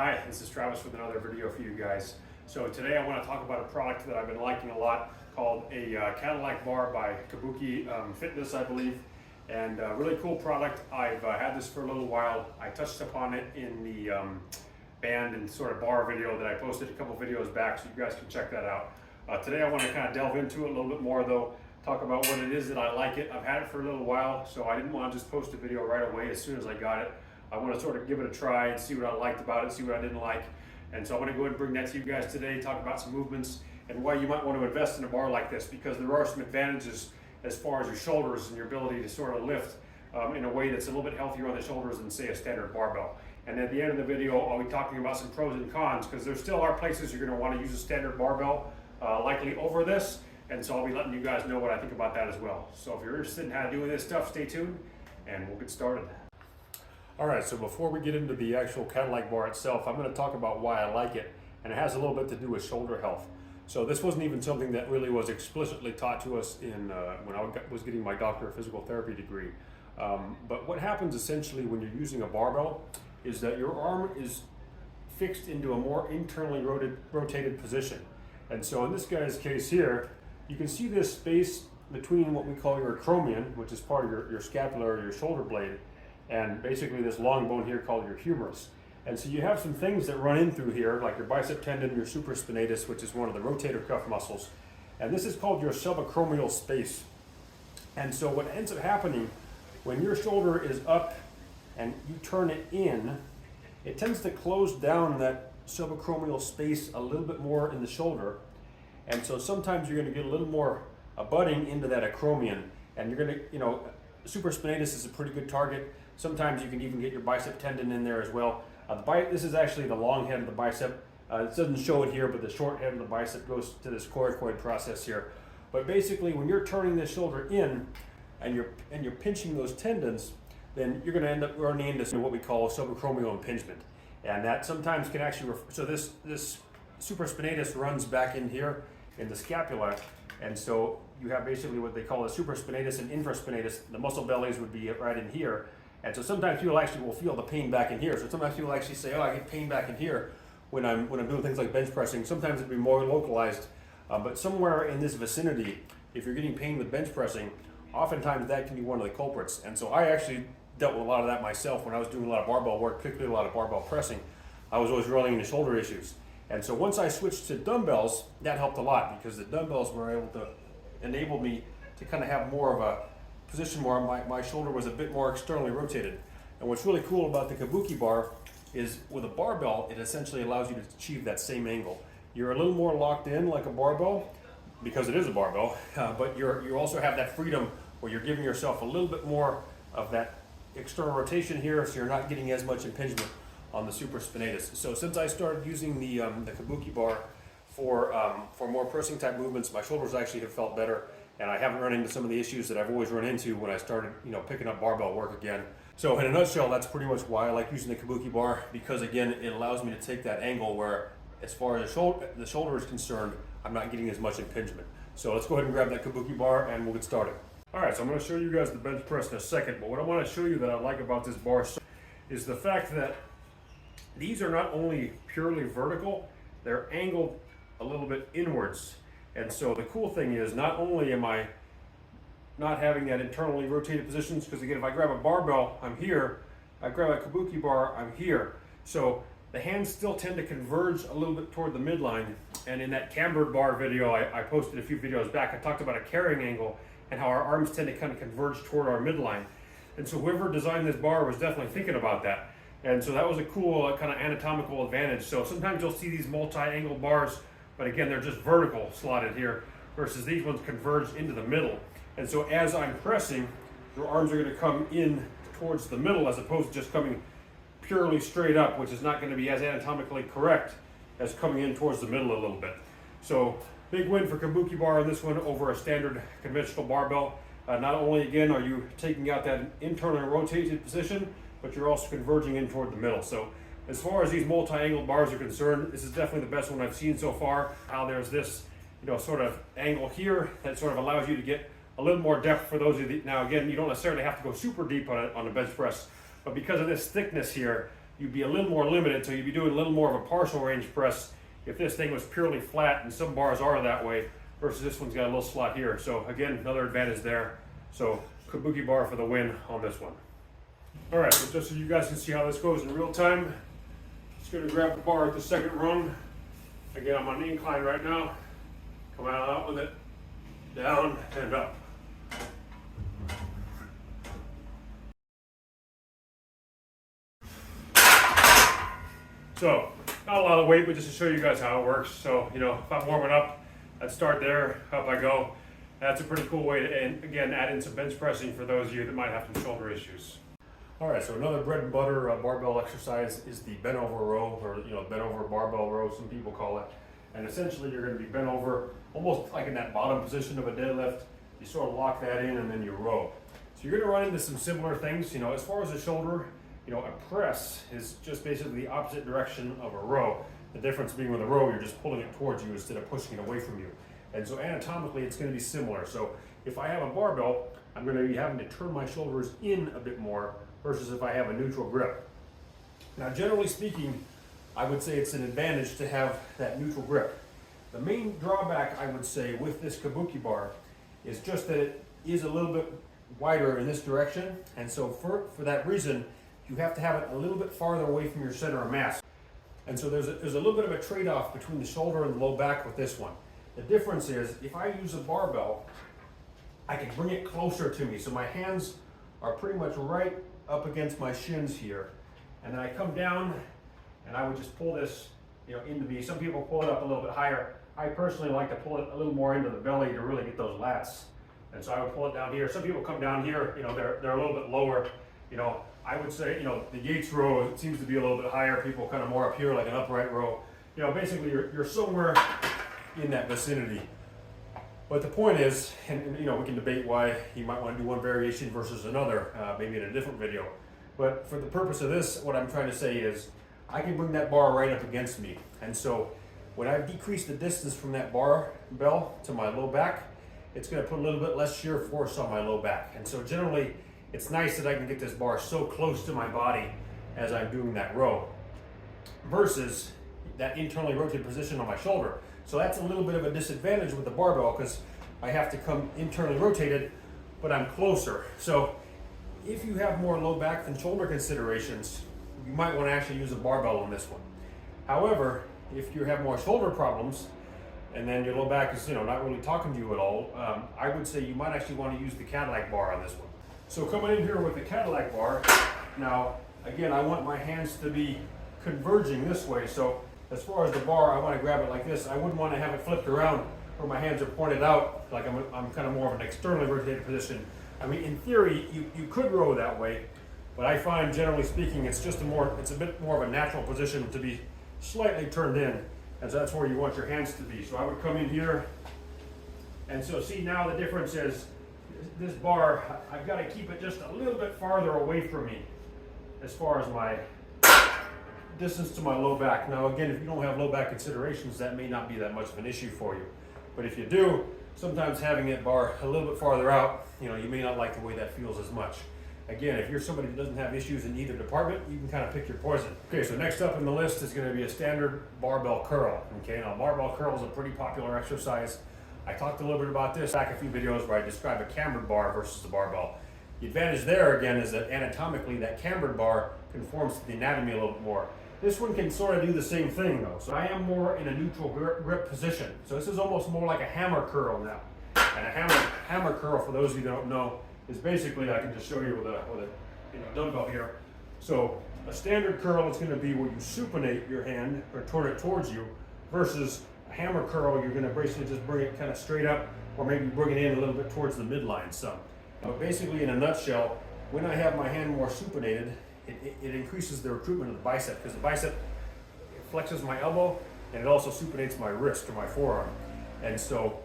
Hi, this is Travis with another video for you guys. So today I want to talk about a product that I've been liking a lot called a Cadillac Bar by Kabuki Fitness, I believe. And a really cool product. I've had this for a little while. I touched upon it in the band and sort of bar video that I posted a couple videos back, so you guys can check that out. Today I want to kind of delve into it a little bit more though, talk about what it is that I like it. I've had it for a little while, so I didn't want to just post a video right away as soon as I got it. I want to sort of give it a try and see what I liked about it, see what I didn't like. And so I'm going to go ahead and bring that to you guys today, talk about some movements and why you might want to invest in a bar like this, because there are some advantages as far as your shoulders and your ability to sort of lift in a way that's a little bit healthier on the shoulders than say a standard barbell. And at the end of the video, I'll be talking about some pros and cons, because there still are places you're going to want to use a standard barbell likely over this. And so I'll be letting you guys know what I think about that as well. So if you're interested in how to do this stuff, stay tuned and we'll get started. All right, so before we get into the actual Cadillac Bar itself, I'm going to talk about why I like it, and it has a little bit to do with shoulder health. So this wasn't even something that really was explicitly taught to us in when I was getting my Doctor of Physical Therapy degree. But what happens essentially when you're using a barbell is that your arm is fixed into a more internally rotated position. And so in this guy's case here, you can see this space between what we call your acromion, which is part of your scapula or your shoulder blade, and basically this long bone here called your humerus. And so you have some things that run in through here, like your bicep tendon, your supraspinatus, which is one of the rotator cuff muscles. And this is called your subacromial space. And so what ends up happening when your shoulder is up and you turn it in, it tends to close down that subacromial space a little bit more in the shoulder. And so sometimes you're going to get a little more abutting into that acromion, and you're going to, supraspinatus is a pretty good target. Sometimes you can even get your bicep tendon in there as well. This is actually the long head of the bicep. It doesn't show it here, but the short head of the bicep goes to this coracoid process here. But basically, when you're turning this shoulder in and you're pinching those tendons, then you're going to end up running into what we call subacromial impingement, and that sometimes can actually so this supraspinatus runs back in here in the scapula, and so you have basically what they call the supraspinatus and infraspinatus. The muscle bellies would be right in here. And so sometimes people actually will feel the pain back in here. So sometimes people actually say, oh, I get pain back in here when I'm doing things like bench pressing. Sometimes it'd be more localized, but somewhere in this vicinity, if you're getting pain with bench pressing, oftentimes that can be one of the culprits. And so I actually dealt with a lot of that myself when I was doing a lot of barbell work, particularly a lot of barbell pressing. I was always running into shoulder issues. And so once I switched to dumbbells, that helped a lot, because the dumbbells were able to enable me to kind of have more of a position where my shoulder was a bit more externally rotated. And what's really cool about the Kabuki bar is with a barbell, it essentially allows you to achieve that same angle. You're a little more locked in like a barbell, because it is a barbell, but you also have that freedom where you're giving yourself a little bit more of that external rotation here, so you're not getting as much impingement on the supraspinatus. So since I started using the Kabuki bar for more pressing type movements, my shoulders actually have felt better. And I haven't run into some of the issues that I've always run into when I started, picking up barbell work again. So in a nutshell, that's pretty much why I like using the Kabuki bar, because again, it allows me to take that angle where, as far as the shoulder is concerned, I'm not getting as much impingement. So let's go ahead and grab that Kabuki bar and we'll get started. All right, so I'm going to show you guys the bench press in a second, but what I want to show you that I like about this bar is the fact that these are not only purely vertical, they're angled a little bit inwards. And so the cool thing is, not only am I not having that internally rotated positions, because again, if I grab a barbell, I'm here. I grab a Kabuki bar, I'm here. So the hands still tend to converge a little bit toward the midline. And in that cambered bar video, I posted a few videos back, I talked about a carrying angle and how our arms tend to kind of converge toward our midline. And so whoever designed this bar was definitely thinking about that. And so that was a cool kind of anatomical advantage. So sometimes you'll see these multi-angle bars, but again, they're just vertical slotted here, versus these ones converge into the middle. And so as I'm pressing, your arms are going to come in towards the middle as opposed to just coming purely straight up, which is not going to be as anatomically correct as coming in towards the middle a little bit. So big win for Kabuki bar on this one over a standard conventional barbell. Not only again are you taking out that internally rotated position, but you're also converging in toward the middle. So as far as these multi-angle bars are concerned, this is definitely the best one I've seen so far. How there's this, sort of angle here that sort of allows you to get a little more depth for those of you. Now again, you don't necessarily have to go super deep on a bench press, but because of this thickness here, you'd be a little more limited, so you'd be doing a little more of a partial range press if this thing was purely flat, and some bars are that way, versus this one's got a little slot here. So again, another advantage there. So Kabuki bar for the win on this one. All right, so just so you guys can see how this goes in real time, just gonna grab the bar at the second rung. Again, I'm on the incline right now. Come out with it, down and up. So, not a lot of weight, but just to show you guys how it works. So, if I'm warming up, I'd start there, up I go. That's a pretty cool way to, and again, add in some bench pressing for those of you that might have some shoulder issues. All right, so another bread and butter barbell exercise is the bent over row, or bent over barbell row, some people call it. And essentially, you're going to be bent over, almost like in that bottom position of a deadlift. You sort of lock that in, and then you row. So you're going to run into some similar things. As far as the shoulder, a press is just basically the opposite direction of a row. The difference being with a row, you're just pulling it towards you instead of pushing it away from you. And so anatomically, it's going to be similar. So if I have a barbell, I'm going to be having to turn my shoulders in a bit more versus if I have a neutral grip. Now, generally speaking, I would say it's an advantage to have that neutral grip. The main drawback, I would say, with this Kabuki bar is just that it is a little bit wider in this direction. And so for that reason, you have to have it a little bit farther away from your center of mass. And so there's a little bit of a trade-off between the shoulder and the low back with this one. The difference is, if I use a barbell, I can bring it closer to me. So my hands are pretty much right up against my shins here. And then I come down and I would just pull this into me. Some people pull it up a little bit higher. I personally like to pull it a little more into the belly to really get those lats. And so I would pull it down here. Some people come down here, they're a little bit lower. I would say, the Yates row, it seems to be a little bit higher. People kind of more up here, like an upright row. Basically you're somewhere in that vicinity. But the point is, and we can debate why you might want to do one variation versus another, maybe in a different video. But for the purpose of this, what I'm trying to say is, I can bring that bar right up against me. And so when I decrease the distance from that barbell to my low back, it's going to put a little bit less shear force on my low back. And so generally, it's nice that I can get this bar so close to my body as I'm doing that row versus that internally rotated position on my shoulder. So that's a little bit of a disadvantage with the barbell because I have to come internally rotated, but I'm closer. So if you have more low back than shoulder considerations, you might want to actually use a barbell on this one. However, if you have more shoulder problems and then your low back is not really talking to you at all, I would say you might actually want to use the Cadillac bar on this one. So coming in here with the Cadillac bar, now again, I want my hands to be converging this way. So as far as the bar, I want to grab it like this. I wouldn't want to have it flipped around where my hands are pointed out, like I'm kind of more of an externally rotated position. I mean, in theory, you could row that way, but I find, generally speaking, it's a bit more of a natural position to be slightly turned in, and so that's where you want your hands to be. So I would come in here, and so see now the difference is, this bar, I've got to keep it just a little bit farther away from me as far as my distance to my low back. Now again, if you don't have low back considerations, that may not be that much of an issue for you. But if you do, sometimes having that bar a little bit farther out, you may not like the way that feels as much. Again, if you're somebody who doesn't have issues in either department, you can kind of pick your poison. Okay, so next up in the list is going to be a standard barbell curl. Okay, now barbell curl is a pretty popular exercise. I talked a little bit about this back a few videos where I described a cambered bar versus the barbell. The advantage there again is that anatomically that cambered bar conforms to the anatomy a little bit more. This one can sort of do the same thing though. So I am more in a neutral grip position. So this is almost more like a hammer curl now. And a hammer curl, for those of you that don't know, is basically, I can just show you with a dumbbell here. So a standard curl is going to be where you supinate your hand or turn it towards you, versus a hammer curl, you're going to basically just bring it kind of straight up, or maybe bring it in a little bit towards the midline some. But basically, in a nutshell, when I have my hand more supinated, it increases the recruitment of the bicep, because the bicep flexes my elbow and it also supinates my wrist or my forearm. And so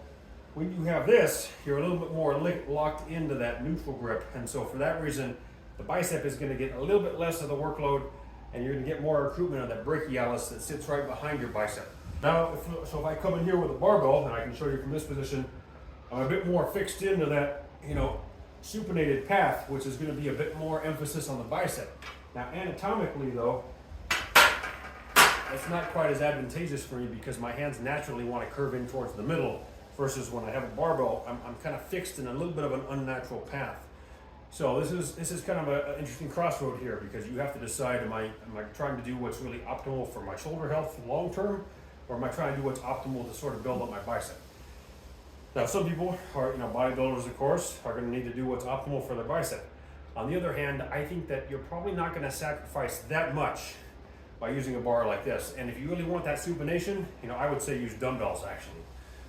when you have this, you're a little bit more locked into that neutral grip. And so for that reason, the bicep is going to get a little bit less of the workload, and you're going to get more recruitment of that brachialis that sits right behind your bicep. Now, if I come in here with a barbell, and I can show you from this position, I'm a bit more fixed into that, supinated path, which is going to be a bit more emphasis on the bicep. Now, anatomically though, it's not quite as advantageous for me because my hands naturally want to curve in towards the middle versus when I have a barbell, I'm kind of fixed in a little bit of an unnatural path. So this is kind of an interesting crossroad here because you have to decide, am I trying to do what's really optimal for my shoulder health long term, or am I trying to do what's optimal to sort of build up my bicep? Now some people are, bodybuilders of course, are going to need to do what's optimal for their bicep. On the other hand, I think that you're probably not going to sacrifice that much by using a bar like this. And if you really want that supination, I would say use dumbbells actually.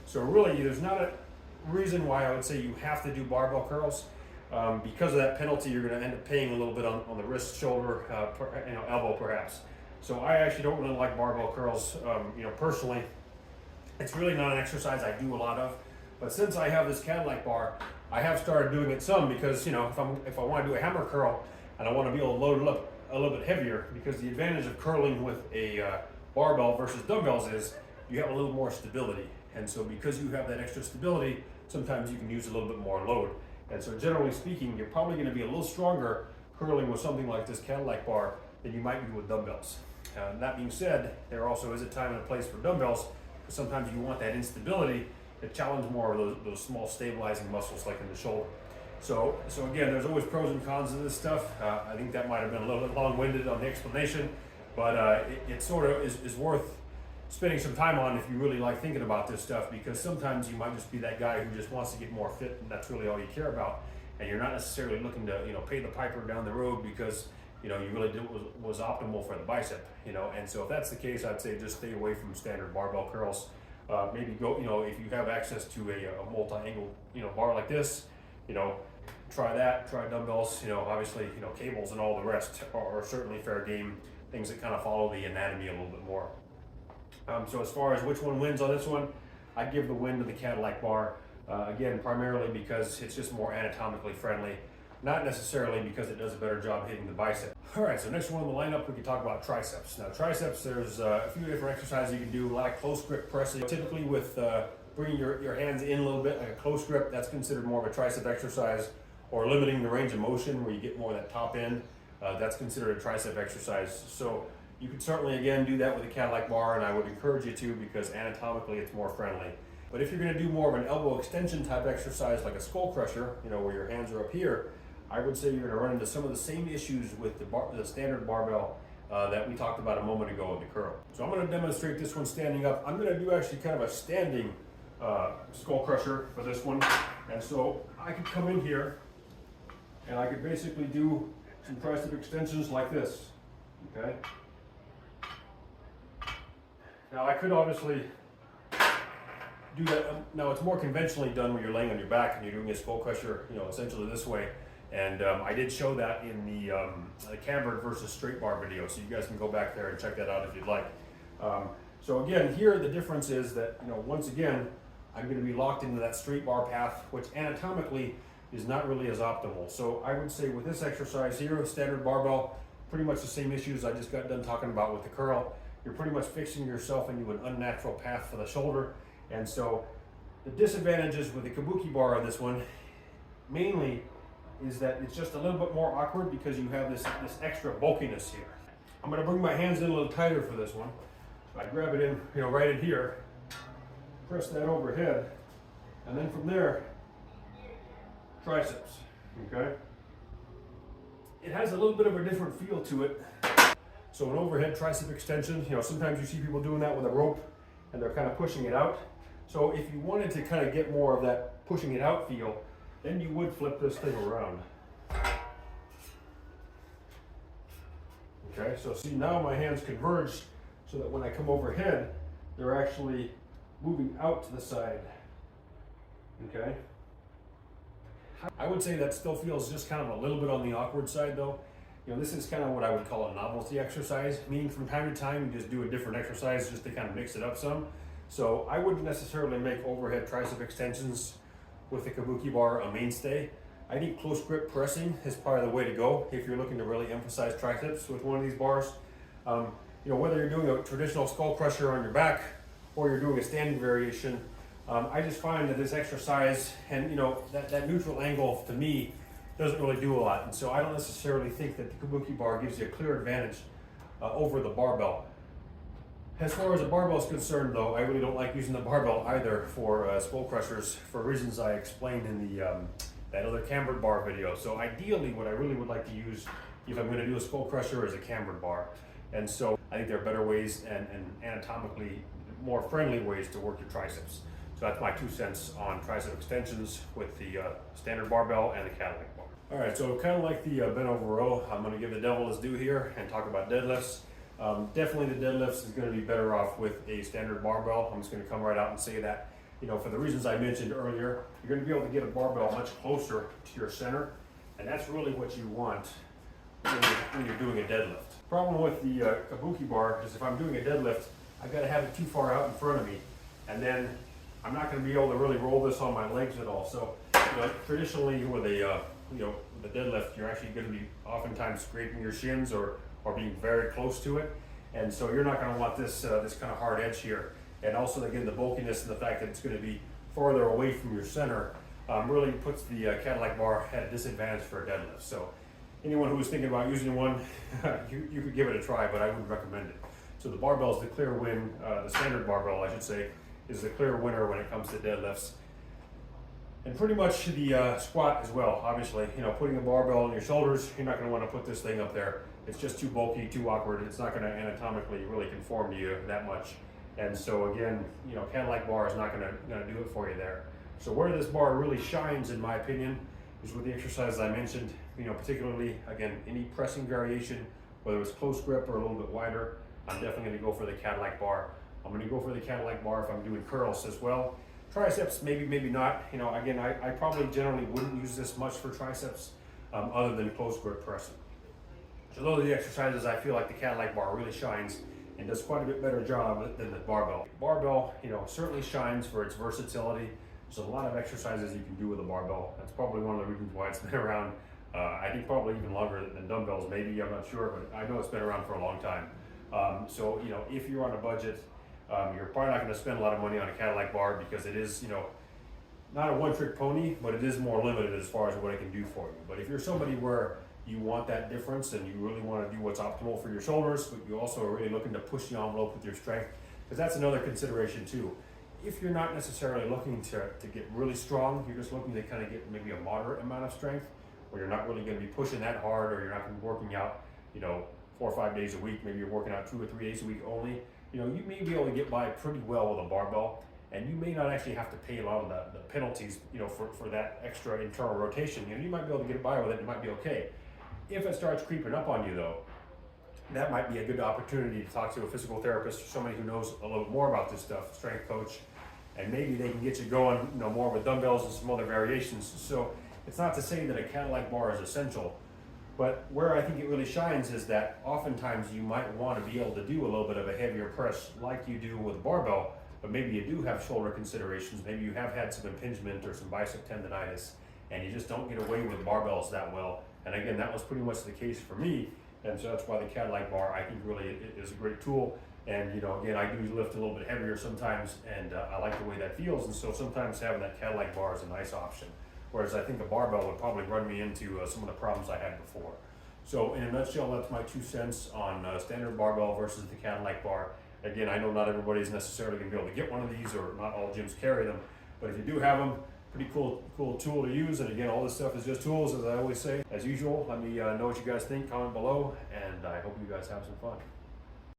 So really, there's not a reason why I would say you have to do barbell curls. Because of that penalty, you're going to end up paying a little bit on the wrist, shoulder, elbow perhaps. So I actually don't really like barbell curls, personally. It's really not an exercise I do a lot of. But since I have this Cadillac bar, I have started doing it some because, if I want to do a hammer curl and I want to be able to load it up a little bit heavier, because the advantage of curling with a barbell versus dumbbells is you have a little more stability. And so because you have that extra stability, sometimes you can use a little bit more load. And so generally speaking, you're probably going to be a little stronger curling with something like this Cadillac bar than you might be with dumbbells. That being said, there also is a time and a place for dumbbells, because sometimes you want that instability to challenge more of those small stabilizing muscles like in the shoulder. So again, there's always pros and cons of this stuff. I think that might have been a little bit long-winded on the explanation, but it sort of is worth spending some time on if you really like thinking about this stuff, because sometimes you might just be that guy who just wants to get more fit and that's really all you care about, and you're not necessarily looking to pay the piper down the road because you really did what was optimal for the bicep. And so if that's the case, I'd say just stay away from standard barbell curls. Maybe go, if you have access to a multi-angle bar like this, try that, try dumbbells. Obviously cables and all the rest are certainly fair game, things that kind of follow the anatomy a little bit more. So as far as which one wins on this one, I give the win to the Cadillac bar, again primarily because it's just more anatomically friendly, not necessarily because it does a better job hitting the bicep. Alright, so next one on the lineup, we can talk about triceps. Now triceps, there's a few different exercises you can do, a lot of close grip pressing. Typically with bringing your hands in a little bit, like a close grip, that's considered more of a tricep exercise, or limiting the range of motion where you get more of that top end, that's considered a tricep exercise. So you could certainly again do that with a Cadillac bar, and I would encourage you to, because anatomically it's more friendly. But if you're going to do more of an elbow extension type exercise like a skull crusher, where your hands are up here, I would say you're going to run into some of the same issues with the standard barbell that we talked about a moment ago in the curl. So I'm going to demonstrate this one standing up. I'm going to do actually kind of a standing skull crusher for this one. And so I could come in here and I could basically do some tricep extensions like this, okay? Now I could obviously do that. Now it's more conventionally done when you're laying on your back and you're doing a skull crusher, essentially this way. And I did show that in the cambered versus straight bar video, so you guys can go back there and check that out if you'd like. So again, here the difference is that, once again, I'm going to be locked into that straight bar path, which anatomically is not really as optimal. So I would say with this exercise here, standard barbell, pretty much the same issues I just got done talking about with the curl. You're pretty much fixing yourself into an unnatural path for the shoulder. And so the disadvantages with the Kabuki bar on this one, mainly, is that it's just a little bit more awkward because you have this extra bulkiness here. I'm going to bring my hands in a little tighter for this one. So I grab it in, right in here, press that overhead, and then from there, triceps, okay? It has a little bit of a different feel to it. So an overhead tricep extension, sometimes you see people doing that with a rope and they're kind of pushing it out. So if you wanted to kind of get more of that pushing it out feel, then you would flip this thing around. Okay, so see now my hands converge so that when I come overhead, they're actually moving out to the side. Okay. I would say that still feels just kind of a little bit on the awkward side though. This is kind of what I would call a novelty exercise, meaning from time to time you just do a different exercise just to kind of mix it up some. So I wouldn't necessarily make overhead tricep extensions with the Kabuki bar a mainstay. I think close grip pressing is probably the way to go if you're looking to really emphasize triceps with one of these bars. Whether you're doing a traditional skull crusher on your back or you're doing a standing variation, I just find that this exercise and that neutral angle to me doesn't really do a lot. And so I don't necessarily think that the Kabuki bar gives you a clear advantage over the barbell. As far as the barbell is concerned, though, I really don't like using the barbell either for skull crushers for reasons I explained in the that other cambered bar video. So ideally, what I really would like to use if I'm going to do a skull crusher is a cambered bar. And so I think there are better ways and anatomically more friendly ways to work your triceps. So that's my 2 cents on tricep extensions with the standard barbell and the Cadillac bar. All right, so kind of like the bent over row, I'm going to give the devil his due here and talk about deadlifts. Definitely the deadlifts is going to be better off with a standard barbell. I'm just going to come right out and say that, you know, for the reasons I mentioned earlier, you're going to be able to get a barbell much closer to your center, and that's really what you want when you're doing a deadlift. Problem with the Kabuki bar is if I'm doing a deadlift, I've got to have it too far out in front of me, and then I'm not going to be able to really roll this on my legs at all. So, you know, traditionally with a with a deadlift, you're actually going to be oftentimes scraping your shins or being very close to it, and so you're not going to want this this kind of hard edge here. And also, again, the bulkiness and the fact that it's going to be farther away from your center really puts the Cadillac bar at a disadvantage for a deadlift. So anyone who is thinking about using one, you could give it a try, but I wouldn't recommend it. So the barbell is the clear win, the standard barbell, I should say, is the clear winner when it comes to deadlifts. And pretty much the squat as well. Obviously, you know, putting a barbell on your shoulders, you're not going to want to put this thing up there. It's just too bulky, too awkward. It's not going to anatomically really conform to you that much. And so again, you know, Cadillac bar is not going to do it for you there. So where this bar really shines, in my opinion, is with the exercises I mentioned. You know, particularly again, any pressing variation, whether it's close grip or a little bit wider, I'm definitely going to go for the Cadillac bar. I'm going to go for the Cadillac bar if I'm doing curls as well. Triceps, maybe not. You know, again, I probably generally wouldn't use this much for triceps other than close grip pressing. So those are the exercises I feel like the Cadillac bar really shines and does quite a bit better job than the barbell. Barbell, you know, certainly shines for its versatility. There's a lot of exercises you can do with a barbell. That's probably one of the reasons why it's been around. I think probably even longer than dumbbells, maybe, I'm not sure, but I know it's been around for a long time. So, you know, if you're on a budget, you're probably not going to spend a lot of money on a Cadillac bar because it is, you know, not a one-trick pony, but it is more limited as far as what it can do for you. But if you're somebody where you want that difference and you really want to do what's optimal for your shoulders, but you also are really looking to push the envelope with your strength, because that's another consideration too. If you're not necessarily looking to get really strong, you're just looking to kind of get maybe a moderate amount of strength, where you're not really going to be pushing that hard, or you're not going to be working out, you know, 4 or 5 days a week, maybe you're working out 2 or 3 days a week only, you know, you may be able to get by pretty well with a barbell, and you may not actually have to pay a lot of the penalties, you know, for that extra internal rotation. You know, you might be able to get by with it, it might be okay. If it starts creeping up on you though, that might be a good opportunity to talk to a physical therapist or somebody who knows a little more about this stuff, strength coach, and maybe they can get you going, you know, more with dumbbells and some other variations. So it's not to say that a Cadillac bar is essential, but where I think it really shines is that oftentimes you might want to be able to do a little bit of a heavier press like you do with a barbell, but maybe you do have shoulder considerations, maybe you have had some impingement or some bicep tendonitis, and you just don't get away with barbells that well. And again, that was pretty much the case for me, and so that's why the Cadillac bar, I think, really is a great tool. And you know, again, I do lift a little bit heavier sometimes, and I like the way that feels, and so sometimes having that Cadillac bar is a nice option. Whereas I think a barbell would probably run me into some of the problems I had before. So in a nutshell, that's my 2 cents on standard barbell versus the Cadillac bar. Again, I know not everybody's necessarily going to be able to get one of these, or not all gyms carry them, but if you do have them, pretty cool tool to use. And again, all this stuff is just tools, as I always say. As usual, let me know what you guys think, comment below, and I hope you guys have some fun.